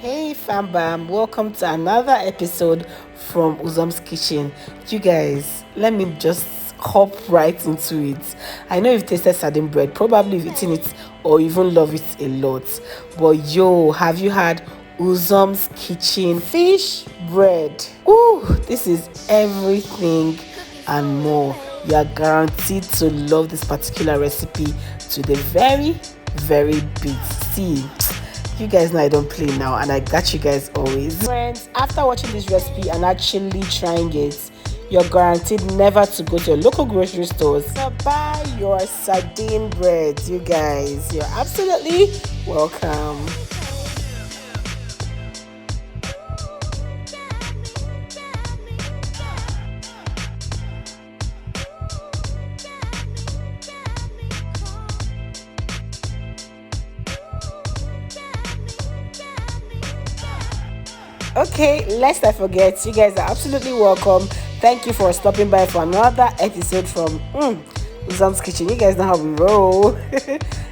Hey fam bam, welcome to another episode from Uzom's Kitchen. You guys, let me just hop right into it. I know you've tasted sardine bread, probably you've eaten it or even love it a lot. But yo, have you had Uzom's Kitchen fish bread? Ooh, this is everything and more. You are guaranteed to love this particular recipe to the very bit. See, you guys know I don't play now, and I got you guys always. Friends, after watching this recipe and actually trying it, you're guaranteed never to go to your local grocery stores to buy your sardine bread. You guys, you're absolutely welcome. Okay, lest I forget, you guys are absolutely welcome. Thank you for stopping by for another episode from Uzom's Kitchen. You guys know how we roll.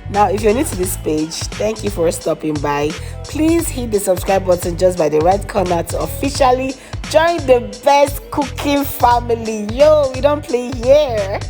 Now, if you're new to this page, thank you for stopping by. Please hit the subscribe button just by the right corner to officially join the best cooking family. Yo, we don't play here.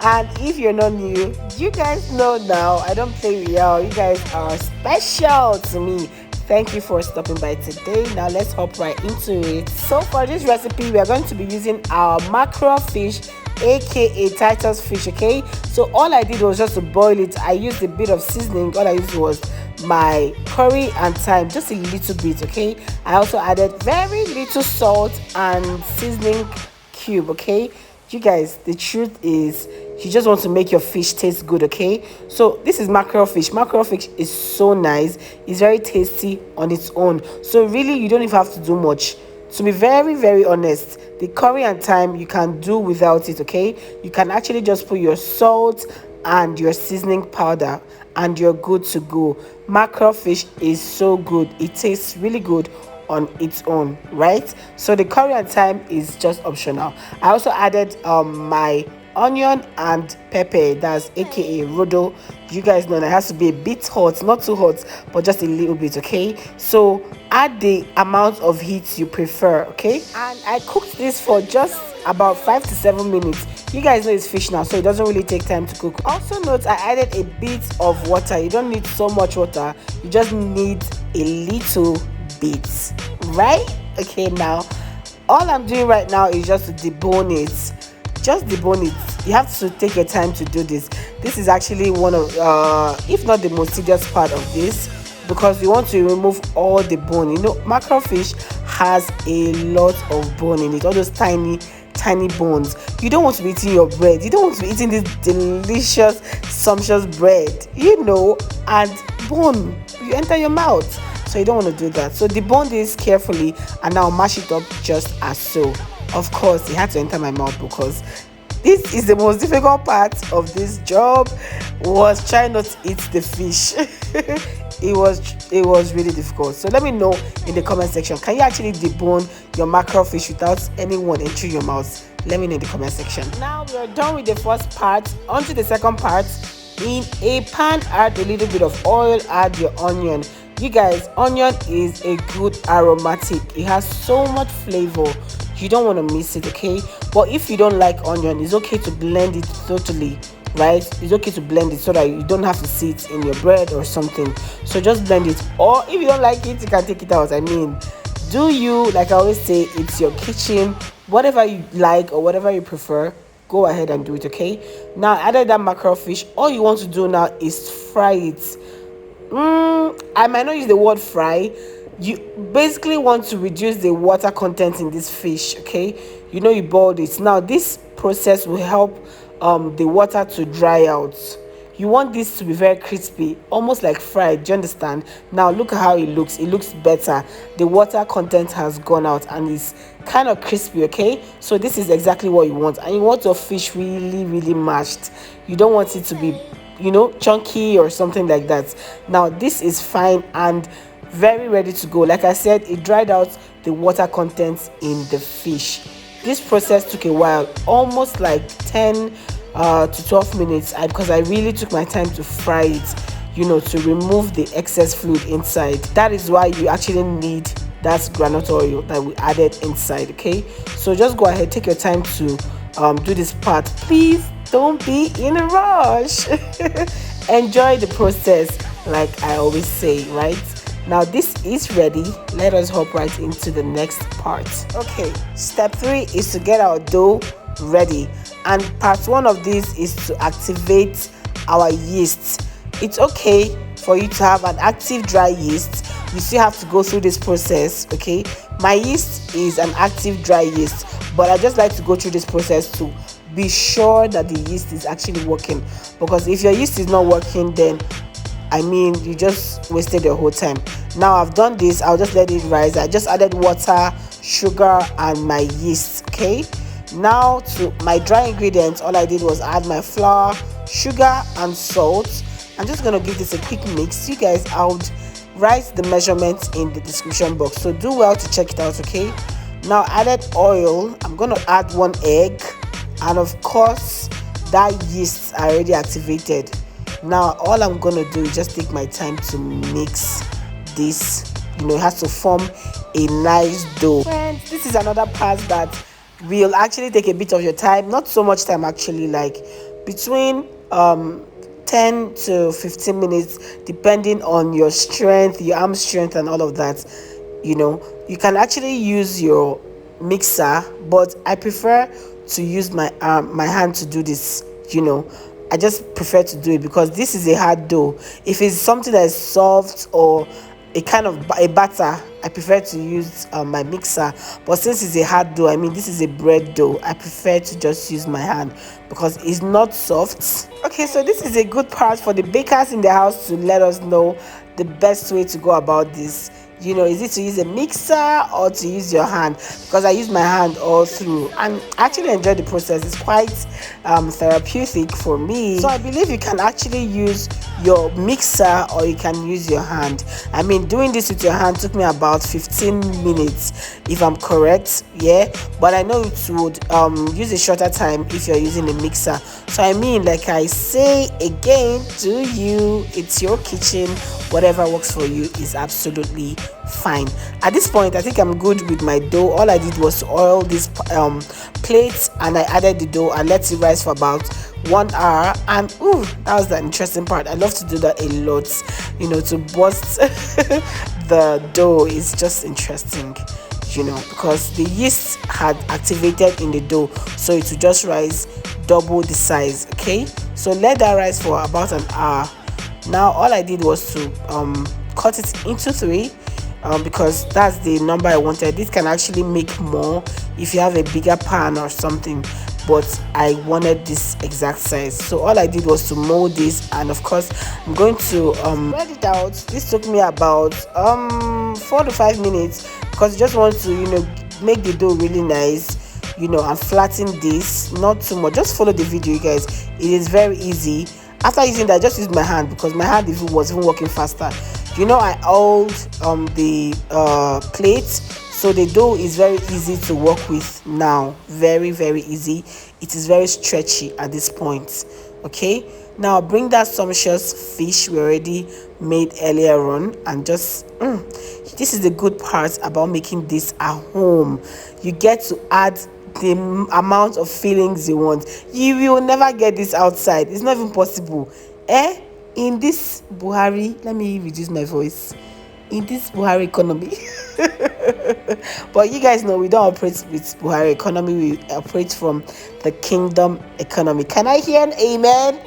And if you're not new, you guys know now, I don't play with y'all. You guys are special to me. Thank you for stopping by today. Now let's hop right into it. So for this recipe, we are going to be using our mackerel fish, aka Titus fish. Okay, so all I did was just to boil it. I used a bit of seasoning. All I used was my curry and thyme, just a little bit. Okay, I also added very little salt and seasoning cube. Okay, you guys, the truth is you just want to make your fish taste good. Okay, so this is mackerel fish. Mackerel fish is so nice. It's very tasty on its own, so really you don't even have to do much. To be very honest, the curry and thyme you can do without it. Okay, you can actually just put your salt and your seasoning powder and you're good to go. Mackerel fish is so good. It tastes really good on its own, right? So the curry and thyme is just optional. I also added my onion and pepper, that's aka rodo. You guys know that it has to be a bit hot, not too hot, but just a little bit. Okay, so add the amount of heat you prefer. Okay, and I cooked this for just about 5 to 7 minutes. You guys know it's fish now, so it doesn't really take time to cook. Also note, I added a bit of water. You don't need so much water, you just need a little bit, right? Okay, now all I'm doing right now is just to debone it. Just debone it. You have to take your time to do this. This is actually one of if not the most tedious part of this, because you want to remove all the bone. You know, mackerel fish has a lot of bone in it, all those tiny bones. You don't want to be eating your bread. You don't want to be eating this delicious sumptuous bread, you know, and bone you enter your mouth, so you don't want to do that. So debone this carefully and now mash it up just as so. Of course, it had to enter my mouth because this is the most difficult part of this job, was trying not to eat the fish. it was really difficult. So let me know in the comment section, can you actually debone your mackerel fish without anyone entering your mouth? Let me know in the comment section. Now we are done with the first part. On to the second part. In a pan, add a little bit of oil, add your onion. You guys, onion is a good aromatic. It has so much flavor. You don't want to miss it. Okay, but if you don't like onion, it's okay to blend it totally, right? It's okay to blend it so that you don't have to see it in your bread or something. So just blend it, or if you don't like it, you can take it out. I mean, do you, like I always say, it's your kitchen. Whatever you like or whatever you prefer, go ahead and do it. Okay, now added that mackerel fish. All you want to do now is fry it. I might not use the word fry. You basically want to reduce the water content in this fish. Okay, you know, you boiled it. Now this process will help the water to dry out. You want this to be very crispy, almost like fried. Do you understand? Now look at how it looks. It looks better. The water content has gone out and it's kind of crispy. Okay, so this is exactly what you want, and you want your fish really mashed. You don't want it to be, you know, chunky or something like that. Now this is fine and very ready to go. Like I said, it dried out the water content in the fish. This process took a while, almost like 10 to 12 minutes, because I really took my time to fry it. to remove the excess fluid inside. That is why you actually need that groundnut oil that we added inside. Okay, so just go ahead, take your time to do this part. Please don't be in a rush. Enjoy the process, like I always say, right? Now this is ready. Let us hop right into the next part. Okay, step 3 is to get our dough ready, and part 1 of this is to activate our yeast. It's okay for you to have an active dry yeast. You still have to go through this process. Okay, my yeast is an active dry yeast, but I just like to go through this process to be sure that the yeast is actually working, because if your yeast is not working, then you just wasted your whole time. Now I've done this, I'll just let it rise. I just added water, sugar, and my yeast. Okay, now to my dry ingredients, all I did was add my flour, sugar, and salt. I'm just gonna give this a quick mix. You guys, I would write the measurements in the description box, so do well to check it out. Okay, now added oil. I'm gonna add 1 egg, and of course that yeast I already activated. Now all I'm gonna do is just take my time to mix this. It has to form a nice dough. Friends, this is another part that will actually take a bit of your time. Not so much time actually, like between 10 to 15 minutes, depending on your strength, your arm strength, and all of that. You can actually use your mixer, but I prefer to use my hand to do this. I just prefer to do it because this is a hard dough. If it's something that is soft or a kind of a batter, I prefer to use my mixer. But since it's a hard dough, this is a bread dough, I prefer to just use my hand because it's not soft. Okay, so this is a good part for the bakers in the house to let us know the best way to go about this. Is it to use a mixer or to use your hand? Because I use my hand all through, and I actually enjoy the process. It's quite therapeutic for me. So I believe you can actually use your mixer or you can use your hand. Doing this with your hand took me about 15 minutes if I'm correct, yeah, but I know it would use a shorter time if you're using a mixer. So like I say again to you, it's your kitchen. Whatever works for you is absolutely fine. At this point, I think I'm good with my dough. All I did was to oil this plate, and I added the dough and let it rise for about 1 hour. And that was the interesting part. I love to do that a lot. To bust the dough is just interesting, because the yeast had activated in the dough, so it will just rise double the size. Okay, so let that rise for about an hour. Now all I did was to cut it into 3 because that's the number I wanted. This can actually make more if you have a bigger pan or something, but I wanted this exact size. So all I did was to mold this, and of course I'm going to spread it out. This took me about 4 to 5 minutes because you just want to make the dough really nice, and flatten this, not too much. Just follow the video, you guys. It is very easy. After using that, I just used my hand because my hand was even working faster. I oiled the plate, so the dough is very easy to work with now. Very, very easy. It is very stretchy at this point. Okay, now bring that sumptuous fish we already made earlier on, and just this is the good part about making this at home. You get to add the amount of fillings you want. You will never get this outside. It's not even possible. In this Buhari, let me reduce my voice, in this Buhari economy. But you guys know we don't operate with Buhari economy. We operate from the kingdom economy. Can I hear an amen?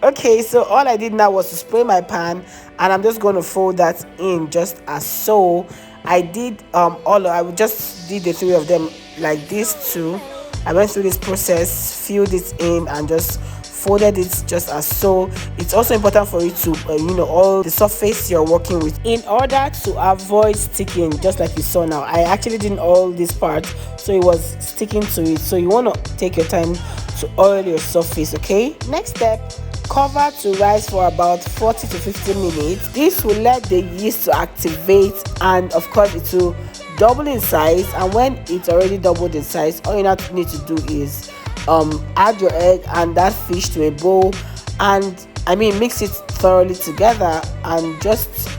Okay, so all I did now was to spray my pan, and I'm just going to fold that in just as so. I did I just did the 3 of them like this too. I went through this process, filled it in, and just folded it just as so. It's also important for you to all the surface you're working with in order to avoid sticking, just like you saw now. I actually didn't oil this part, so it was sticking to it. So you want to take your time to oil your surface. Okay, next step, cover to rise for about 40 to 50 minutes. This will let the yeast to activate, and of course it will double in size. And when it's already doubled in size, all you need to do is add your egg and that fish to a bowl, and mix it thoroughly together, and just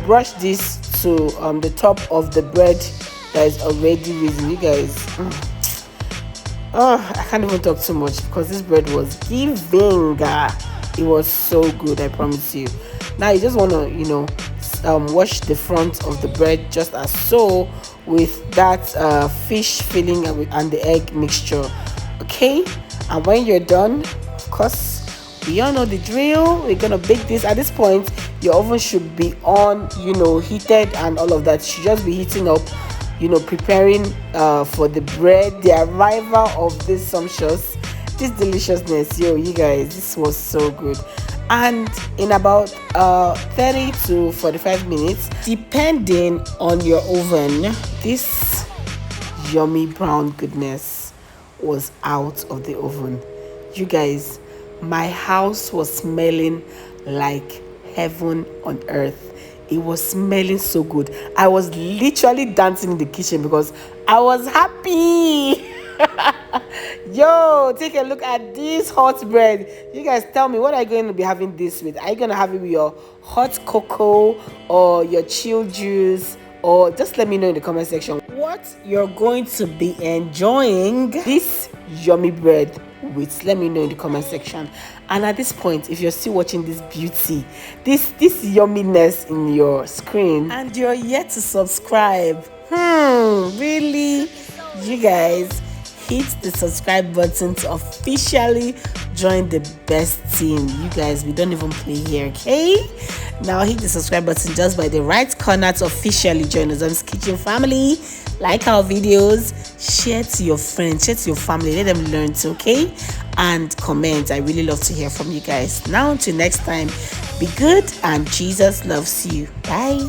brush this to the top of the bread that is already risen. You guys, oh, I can't even talk too much because this bread was giving. It was so good, I promise you. Now you just want to wash the front of the bread just as so, with that fish filling and the egg mixture. Okay, and when you're done, of course, we all know the drill. We're gonna bake this. At this point, your oven should be on, heated, and all of that. You should just be heating up, preparing for the bread, the arrival of this deliciousness. You guys, this was so good. And in about 30 to 45 minutes, depending on your oven, this yummy brown goodness was out of the oven. You guys, my house was smelling like heaven on earth. It was smelling so good. I was literally dancing in the kitchen because I was happy. Yo, take a look at this hot bread. You guys, tell me, what are you going to be having this with? Are you going to have it with your hot cocoa or your chilled juice? Or just let me know in the comment section what you're going to be enjoying this yummy bread with. Let me know in the comment section. And at this point, if you're still watching this beauty, this yumminess in your screen, and you're yet to subscribe, really, you guys, hit the subscribe button to officially join the best team. You guys, we don't even play here, okay? Now hit the subscribe button just by the right corner to officially join Uzam's Kitchen family. Like our videos, share to your friends, share to your family, let them learn too, okay? And comment. I really love to hear from you guys. Now until next time, be good and Jesus loves you. Bye.